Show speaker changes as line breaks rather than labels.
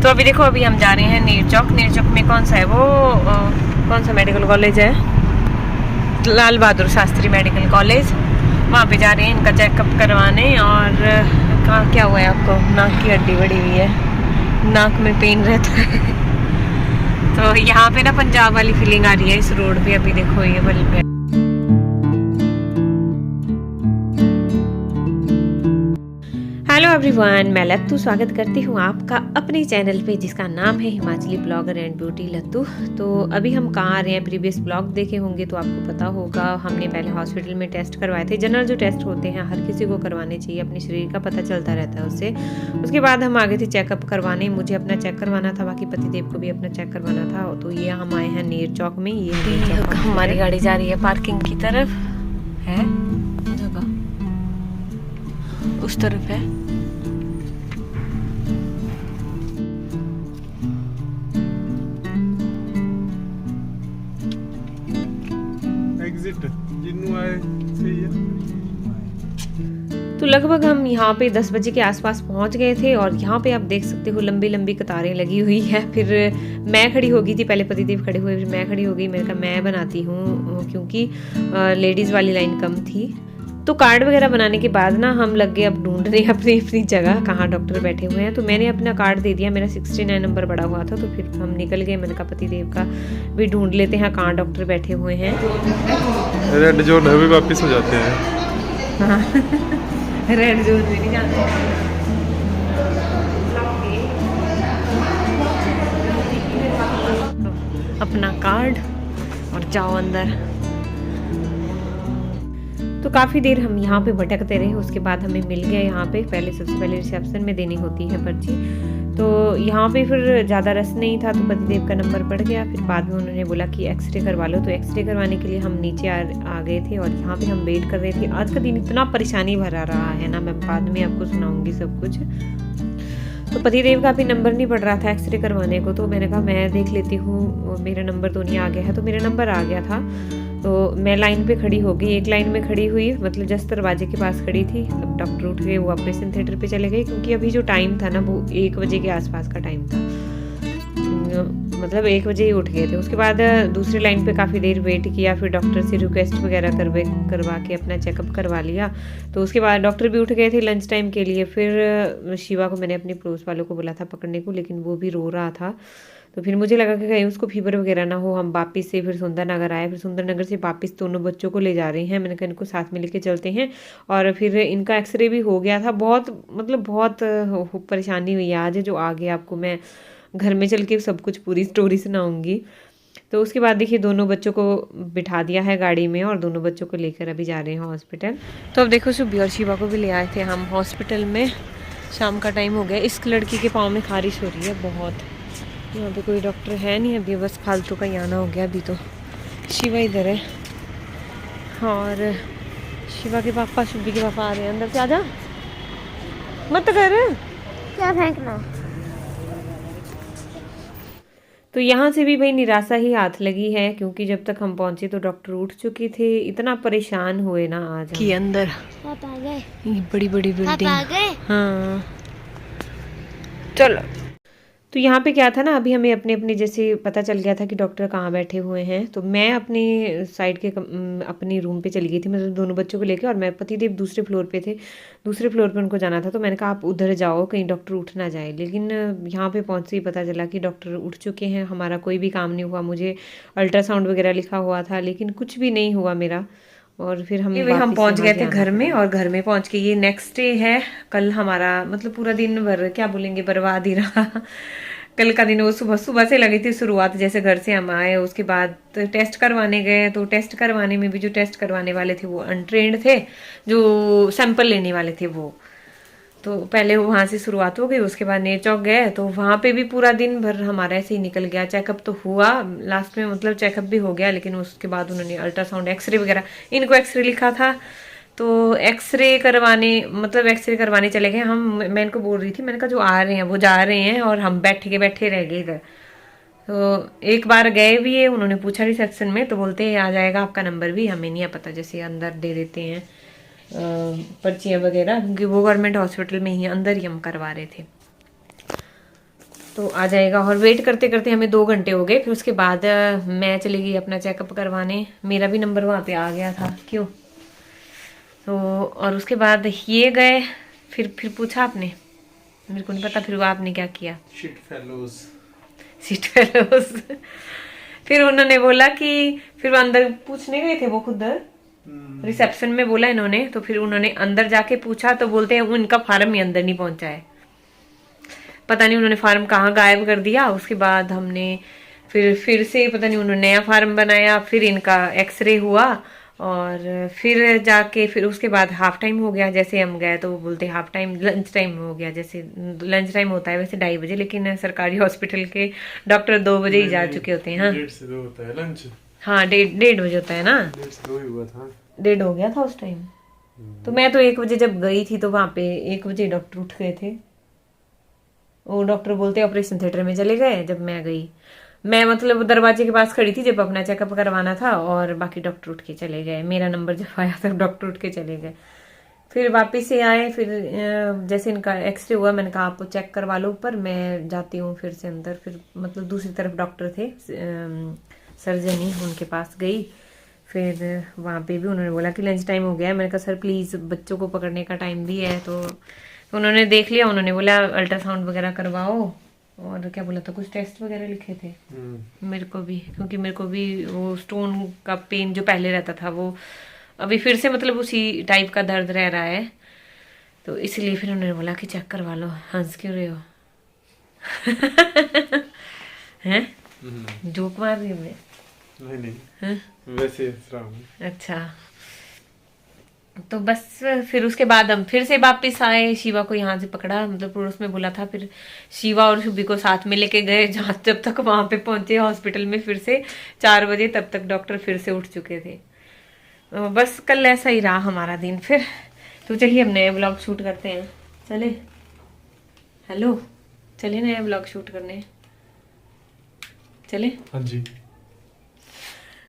तो अभी देखो, अभी हम जा रहे हैं नीर चौक। नीर चौक में कौन सा है वो, कौन सा मेडिकल कॉलेज है, लाल बहादुर शास्त्री मेडिकल कॉलेज, वहाँ पे जा रहे हैं इनका चेकअप करवाने। और कहाँ क्या हुआ है आपको, नाक की हड्डी बढ़ी हुई है, नाक में पेन रहता है। तो यहाँ पे ना पंजाब वाली फीलिंग आ रही है इस रोड पे। अभी देखो ये बल्ब है। हेलो एवरीवन, मैं लत्तू स्वागत करती हूँ आपका अपने चैनल पे जिसका नाम है हिमाचली ब्लॉगर एंड ब्यूटी लत्तू। तो अभी हम कहाँ आ रहे हैं, प्रीवियस ब्लॉग देखे होंगे तो आपको पता होगा। हमने पहले हॉस्पिटल में टेस्ट करवाए थे। जनरल जो टेस्ट होते हैं हर किसी को करवाने चाहिए, अपने शरीर का पता चलता रहता है उससे। उसके बाद हम आगे थे चेकअप करवाने। मुझे अपना चेक करवाना था, बाकी पतिदेव को भी अपना चेक करवाना था। तो ये हम आए हैं नीर चौक में। ये हमारी गाड़ी जा रही है पार्किंग की तरफ, है जगह उस तरफ है। तो लगभग हम यहाँ पे 10 बजे के आसपास पहुँच गए थे। और यहाँ पे आप देख सकते हो लंबी लंबी कतारें लगी हुई है। फिर मैं खड़ी हो गई थी, पहले पतिदेव खड़े हुए, फिर मैं खड़ी हो गई। मैंने कहा मैं बनाती हूँ क्योंकि लेडीज़ वाली लाइन कम थी। तो कार्ड वगैरह बनाने के बाद ना हम लग गए अब ढूंढने अपनी अपनी जगह कहाँ डॉक्टर बैठे हुए हैं। तो मैंने अपना कार्ड दे दिया, मेरा 69 नंबर पड़ा हुआ था। तो फिर हम निकल गए। मैंने कहा पतिदेव का भी ढूंढ लेते हैं कहाँ डॉक्टर बैठे हुए हैं।
रेड जोन है भी वापस हो जाते हैं।
हाँ रेड जोन में नहीं जाते। अपना कार्ड और जाओ अंदर। तो काफ़ी देर हम यहाँ पे भटकते रहे। उसके बाद हमें मिल गया यहाँ पे। पहले सबसे पहले रिसेप्शन में देनी होती है पर्ची। तो यहाँ पे फिर ज़्यादा रस नहीं था, तो पतिदेव का नंबर पड़ गया। फिर बाद में उन्होंने बोला कि एक्सरे करवा लो। तो एक्सरे करवाने के लिए हम नीचे आ गए थे और यहाँ पे हम वेट कर रहे थे। आज का दिन इतना परेशानी भरा रहा है ना, मैं बाद में आपको सुनाऊंगी सब कुछ। तो पतिदेव का भी नंबर नहीं पड़ रहा था एक्सरे करवाने को। तो मैंने कहा मैं देख लेती हूँ, मेरा नंबर तो नहीं आ गया है। तो मेरा नंबर आ गया था। तो मैं लाइन पे खड़ी हो गई, एक लाइन में खड़ी हुई, मतलब जस्ट दरवाजे के पास खड़ी थी। अब डॉक्टर उठ गए, वो ऑपरेशन थिएटर पे चले गए क्योंकि अभी जो टाइम था ना वो 1 बजे के आसपास का टाइम था, मतलब 1 बजे ही उठ गए थे। उसके बाद दूसरी लाइन पे काफ़ी देर वेट किया। फिर डॉक्टर से रिक्वेस्ट वगैरह करवा के अपना चेकअप करवा लिया। तो उसके बाद डॉक्टर भी उठ गए थे लंच टाइम के लिए। फिर शिवा को मैंने अपने पड़ोस वालों को बोला था पकड़ने को, लेकिन वो भी रो रहा था। तो फिर मुझे लगा कि कहीं उसको फीवर वगैरह ना हो। हम वापस से फिर सुंदरनगर आए। फिर सुंदरनगर से वापस दोनों बच्चों को ले जा रहे हैं। मैंने कहा इनको साथ में लेके चलते हैं। और फिर इनका एक्सरे भी हो गया था। बहुत मतलब बहुत परेशानी हुई आज, जो आगे आपको मैं घर में चल के सब कुछ पूरी स्टोरी सुनाऊंगी। तो उसके बाद देखिए दोनों बच्चों को बिठा दिया है गाड़ी में और दोनों बच्चों को लेकर अभी जा रहे हैं हॉस्पिटल। तो अब देखो सुबह और शिवा को भी ले आए थे हम हॉस्पिटल में। शाम का टाइम हो गया। इस लड़की के पाँव में खारिश हो रही है बहुत। यहाँ पे कोई डॉक्टर है नहीं अभी, बस फालतू का ही आना हो गया अभी। तो शिवा इधर है और शिवा के पापा, शुभी के पापा आ रहे हैं अंदर से। आजा मत कर,
क्या फेंकना।
तो यहाँ से भी भाई निराशा ही हाथ लगी है क्योंकि जब तक हम पहुंचे तो डॉक्टर उठ चुके थे। इतना परेशान हुए ना आज कि अंदर
आप आ गए,
ये बड़ी बड़ी बिल्डिंग।
आ गए।
हाँ चलो। तो यहाँ पे क्या था ना, अभी हमें अपने अपने जैसे पता चल गया था कि डॉक्टर कहाँ बैठे हुए हैं। तो मैं अपनी साइड के अपनी रूम पे चली गई थी, मतलब दोनों बच्चों को लेकर। और मैं पतिदेव दूसरे फ्लोर पे थे, दूसरे फ्लोर पे उनको जाना था। तो मैंने कहा आप उधर जाओ, कहीं डॉक्टर उठ ना जाए। लेकिन यहाँ पे पहुँचते ही पता चला कि डॉक्टर उठ चुके हैं। हमारा कोई भी काम नहीं हुआ। मुझे अल्ट्रासाउंड वगैरह लिखा हुआ था लेकिन कुछ भी नहीं हुआ मेरा। और फिर हम पहुंच गए थे घर में। और घर में पहुंच के ये नेक्स्ट डे है। कल हमारा मतलब पूरा दिन भर क्या बोलेंगे बर्बाद ही रहा। कल का दिन वो सुबह सुबह से लगी थी शुरुआत, जैसे घर से हम आए। उसके बाद टेस्ट करवाने गए। तो टेस्ट करवाने में भी जो टेस्ट करवाने वाले थे वो अनट्रेंड थे, जो सैंपल लेने वाले थे वो। तो पहले वहाँ से शुरुआत हो गई। उसके बाद नेर चौक गए तो वहाँ पे भी पूरा दिन भर हमारा ऐसे ही निकल गया। चेकअप तो हुआ लास्ट में, मतलब चेकअप भी हो गया। लेकिन उसके बाद उन्होंने अल्ट्रासाउंड, एक्सरे वगैरह, इनको एक्सरे लिखा था। तो एक्सरे करवाने चले गए हम। मैं इनको बोल रही थी, मैंने कहा जो आ रहे हैं वो जा रहे हैं और हम बैठे रह गए इधर। तो एक बार गए भी है, उन्होंने पूछा रिसेप्शन में तो बोलते हैं आ जाएगा आपका नंबर भी। हमें नहीं पता, जैसे अंदर दे देते हैं पर्चियाँ वगैरह, क्योंकि वो गवर्नमेंट हॉस्पिटल में ही अंदर ही हम करवा रहे थे। तो आ जाएगा। और वेट करते करते हमें 2 घंटे हो गए। फिर उसके बाद मैं चली गई अपना चेकअप करवाने, मेरा भी नंबर वहाँ पे आ गया था। क्यों तो और उसके बाद ये गए, फिर पूछा आपने, मेरे को नहीं पता फिर वो आपने क्या किया।
सीट
फेलोज फिर उन्होंने बोला कि फिर वो अंदर पूछने गए थे वो खुद रिसेप्शन में बोला इन्होंने, तो फिर उन्होंने अंदर जाके पूछा तो बोलते हैं उनका फार्म ही अंदर नहीं पहुंचा है। पता नहीं उन्होंने फार्म कहाँ गायब कर दिया। उसके बाद हमने फिर से पता नहीं उन्होंने नया फार्म बनाया, फिर इनका एक्सरे हुआ और फिर जाके फिर उसके बाद हाफ टाइम हो गया। जैसे हम गए तो वो बोलते हाफ टाइम, लंच टाइम हो गया। जैसे लंच टाइम होता है वैसे 2:30 बजे, लेकिन सरकारी हॉस्पिटल के डॉक्टर 2 बजे ही जा चुके होते हैं। हाँ
1:30 से 2 होता है लंच।
हाँ 1:30 बजे होता है ना,
1:30 से 2 ही हुआ था।
1:30 हो गया था उस टाइम। तो मैं तो 1 बजे जब गई थी तो वहां पे 1 बजे डॉक्टर उठ गए थे। वो डॉक्टर बोलते ऑपरेशन थिएटर में चले गए। जब मैं गई, मैं मतलब दरवाजे के पास खड़ी थी जब अपना चेकअप करवाना था, और बाकी डॉक्टर उठ के चले गए। मेरा नंबर जब आया तब डॉक्टर उठ के चले गए। फिर वापस से आए, फिर जैसे इनका एक्सरे हुआ मैंने कहा आपको चेक करवा लो ऊपर, मैं जाती हूँ फिर से अंदर। फिर मतलब दूसरी तरफ डॉक्टर थे सर्जन ही, उनके पास गई। फिर वहाँ पे भी उन्होंने बोला कि लंच टाइम हो गया है। मैंने कहा सर प्लीज़ बच्चों को पकड़ने का टाइम भी है। तो उन्होंने देख लिया, उन्होंने बोला अल्ट्रासाउंड वगैरह करवाओ, और क्या बोला था कुछ टेस्ट वगैरह लिखे थे मेरे को भी, क्योंकि मेरे को भी वो स्टोन का पेन जो पहले रहता था वो अभी फिर से मतलब उसी टाइप का दर्द रह रहा है। तो इसलिए फिर उन्होंने बोला कि चेक करवा लो। हंस क्यों रहे हो? हैं जोक मार रही हूँ मैं?
नहीं वैसे हंस रहा हूँ।
अच्छा, तो बस फिर उसके बाद हम फिर से वापस आए। शिवा को यहाँ से पकड़ा, मतलब पड़ोस में बोला था। फिर शिवा और शुभी को साथ में लेके गए जहाँ, जब तक वहां पे पहुंचे हॉस्पिटल में फिर से 4 बजे, तब तक डॉक्टर फिर से उठ चुके थे। बस कल ऐसा ही रहा हमारा दिन। फिर तो चलिए हम नए ब्लॉग शूट करते हैं। चले, हेलो, चलिए नया ब्लॉग शूट करने, चले।
हाँ जी।